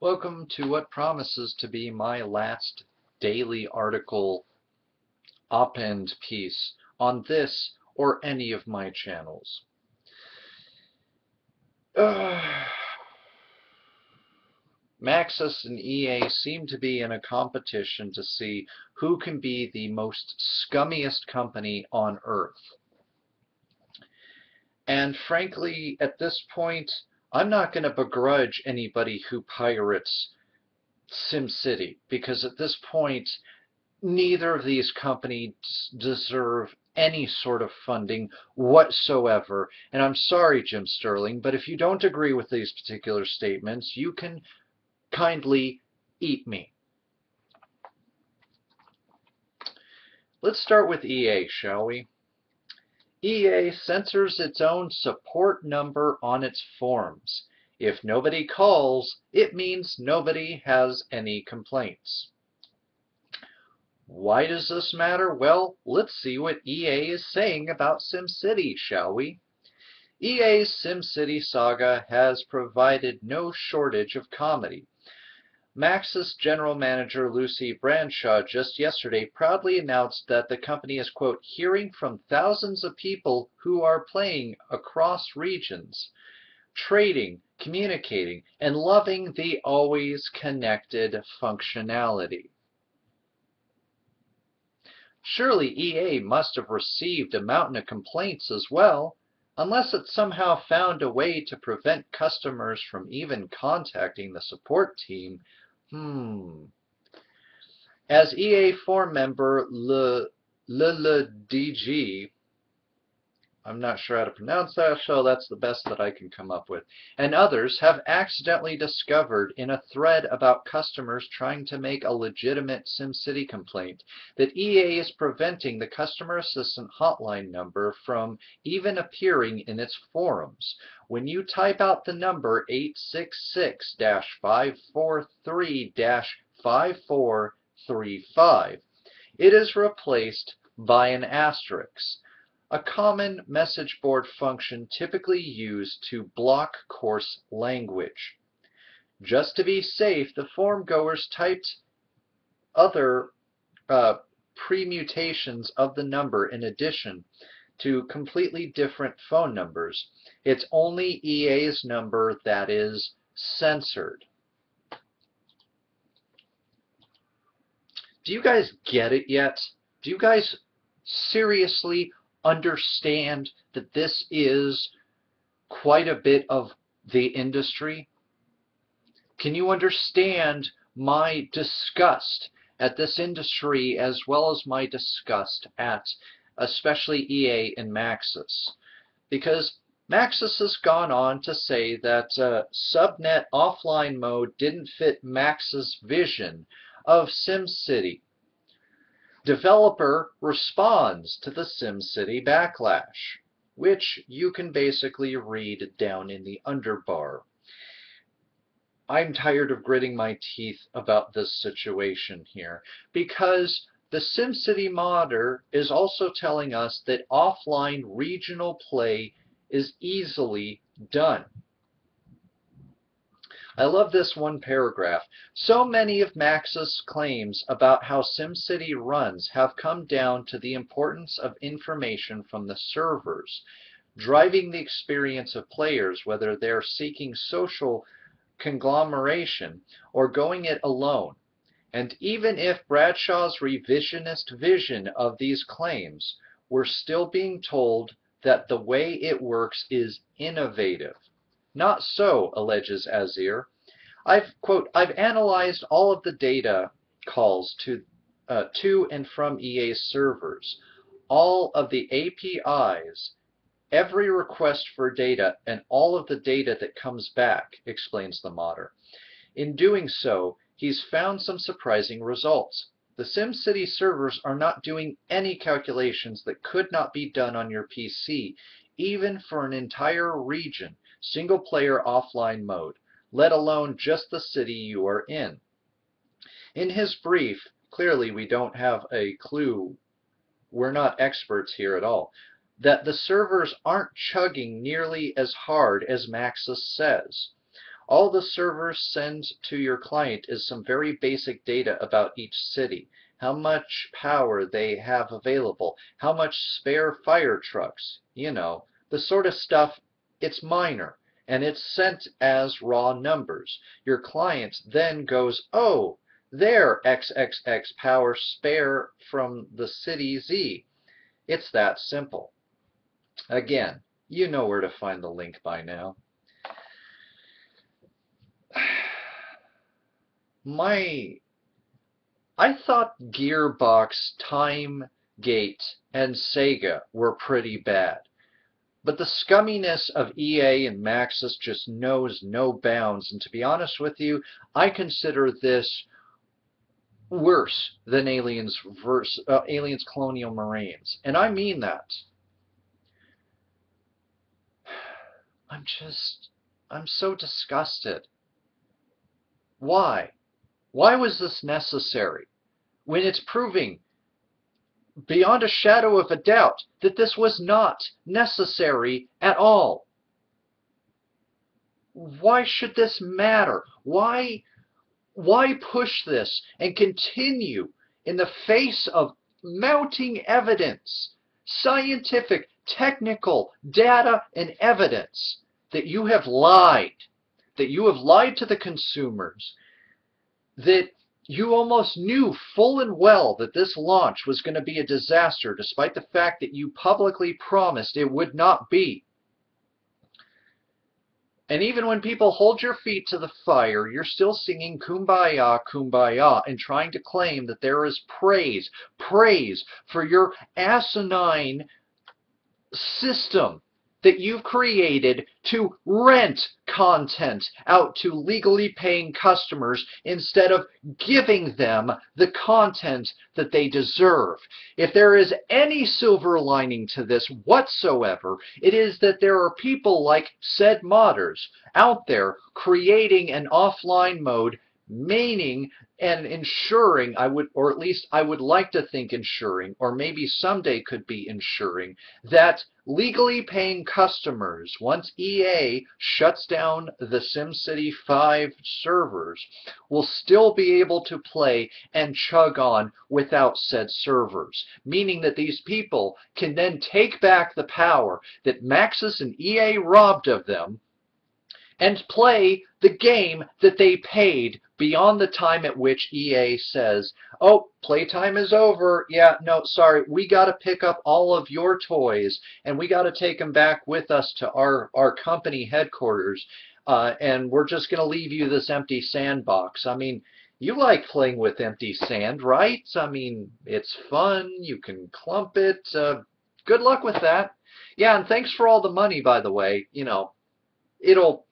Welcome to what promises to be my last daily article op-ed piece on this or any of my channels. Maxis and EA seem to be in a competition to see who can be the most scummiest company on Earth. And frankly, at this point, I'm not going to begrudge anybody who pirates SimCity, because at this point, neither of these companies deserve any sort of funding whatsoever. And I'm sorry, Jim Sterling, but if you don't agree with these particular statements, you can kindly eat me. Let's start with EA, shall we? EA censors its own support number on its forums. If nobody calls, it means nobody has any complaints. Why does this matter? Well, let's see what EA is saying about SimCity, shall we? EA's SimCity saga has provided no shortage of comedy. Maxis general manager Lucy Branshaw just yesterday proudly announced that the company is, quote, hearing from thousands of people who are playing across regions, trading, communicating, and loving the always connected functionality. Surely EA must have received a mountain of complaints as well, unless it somehow found a way to prevent customers from even contacting the support team. As EA forum member DG, I'm not sure how to pronounce that, so that's the best that I can come up with, and others have accidentally discovered in a thread about customers trying to make a legitimate SimCity complaint that EA is preventing the customer assistant hotline number from even appearing in its forums. When you type out the number 866-543-5435, it is replaced by an asterisk, a common message board function typically used to block coarse language. Just to be safe, the forum goers typed other permutations of the number in addition to completely different phone numbers. It's only EA's number that is censored. Do you guys get it yet? Do you guys seriously understand that this is quite a bit of the industry? Can you understand my disgust at this industry as well as my disgust at especially EA and Maxis? Because Maxis has gone on to say that subnet offline mode didn't fit Maxis' vision of SimCity. Developer responds to the SimCity backlash, which you can basically read down in the underbar. I'm tired of gritting my teeth about this situation here, because the SimCity modder is also telling us that offline regional play is easily done. I love this one paragraph. So many of Maxis' claims about how SimCity runs have come down to the importance of information from the servers, driving the experience of players, whether they're seeking social conglomeration or going it alone. And even if Bradshaw's revisionist vision of these claims, we're still being told that the way it works is innovative. Not so, alleges Azir. I've analyzed all of the data calls to and from EA's servers, all of the APIs, every request for data, and all of the data that comes back, explains the modder. In doing so, he's found some surprising results. The SimCity servers are not doing any calculations that could not be done on your PC, even for an entire region, single-player offline mode, let alone just the city you are in. In his brief, clearly we don't have a clue, we're not experts here at all, that the servers aren't chugging nearly as hard as Maxis says. All the servers send to your client is some very basic data about each city, how much power they have available, how much spare fire trucks, you know, the sort of stuff. It's minor, and it's sent as raw numbers. Your client then goes, oh, there, XXX power spare from the city Z. It's that simple. Again, you know where to find the link by now. I thought Gearbox, Time Gate, and Sega were pretty bad. But the scumminess of EA and Maxis just knows no bounds, and to be honest with you, I consider this worse than Aliens Colonial Marines. And I mean that. I'm so disgusted. Why? Why was this necessary? When it's proving beyond a shadow of a doubt that this was not necessary at all. Why should this matter? Why push this and continue in the face of mounting evidence, scientific, technical data and evidence that you have lied to the consumers, that you almost knew full and well that this launch was going to be a disaster, despite the fact that you publicly promised it would not be. And even when people hold your feet to the fire, you're still singing Kumbaya, Kumbaya, and trying to claim that there is praise for your asinine system that you've created to rent content out to legally paying customers instead of giving them the content that they deserve. If there is any silver lining to this whatsoever, it is that there are people like said modders out there creating an offline mode, meaning and ensuring, or at least I would like to think ensuring, or maybe someday could be ensuring, that legally paying customers, once EA shuts down the SimCity 5 servers, will still be able to play and chug on without said servers, meaning that these people can then take back the power that Maxis and EA robbed of them and play the game that they paid beyond the time at which EA says, oh, playtime is over. Yeah, no, sorry, we got to pick up all of your toys and we got to take them back with us to our company headquarters, and we're just going to leave you this empty sandbox. I mean, you like playing with empty sand, right? I mean, it's fun. You can clump it. Good luck with that. Yeah, and thanks for all the money, by the way. You know, it'll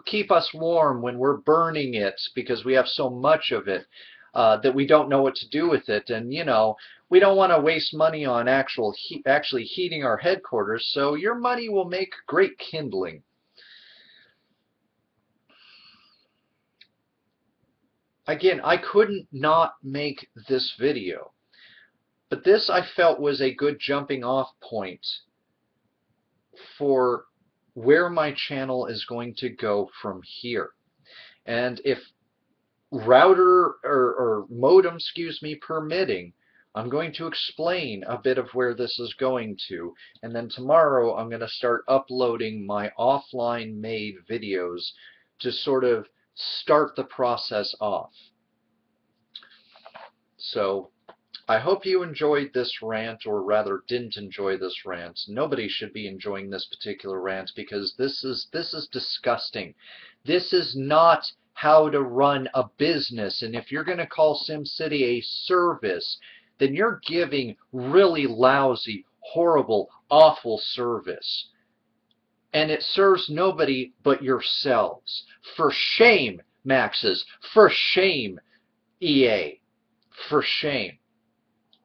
keep us warm when we're burning it, because we have so much of it that we don't know what to do with it. And, you know, we don't want to waste money on actually heating our headquarters, so your money will make great kindling. Again, I couldn't not make this video, but this I felt was a good jumping off point for where my channel is going to go from here. And if router or modem, permitting, I'm going to explain a bit of where this is going to, and then tomorrow I'm going to start uploading my offline made videos to sort of start the process off. So I hope you enjoyed this rant, or rather didn't enjoy this rant. Nobody should be enjoying this particular rant, because this is disgusting. This is not how to run a business, and if you're going to call SimCity a service, then you're giving really lousy, horrible, awful service. And it serves nobody but yourselves. For shame, Maxis. For shame, EA. For shame.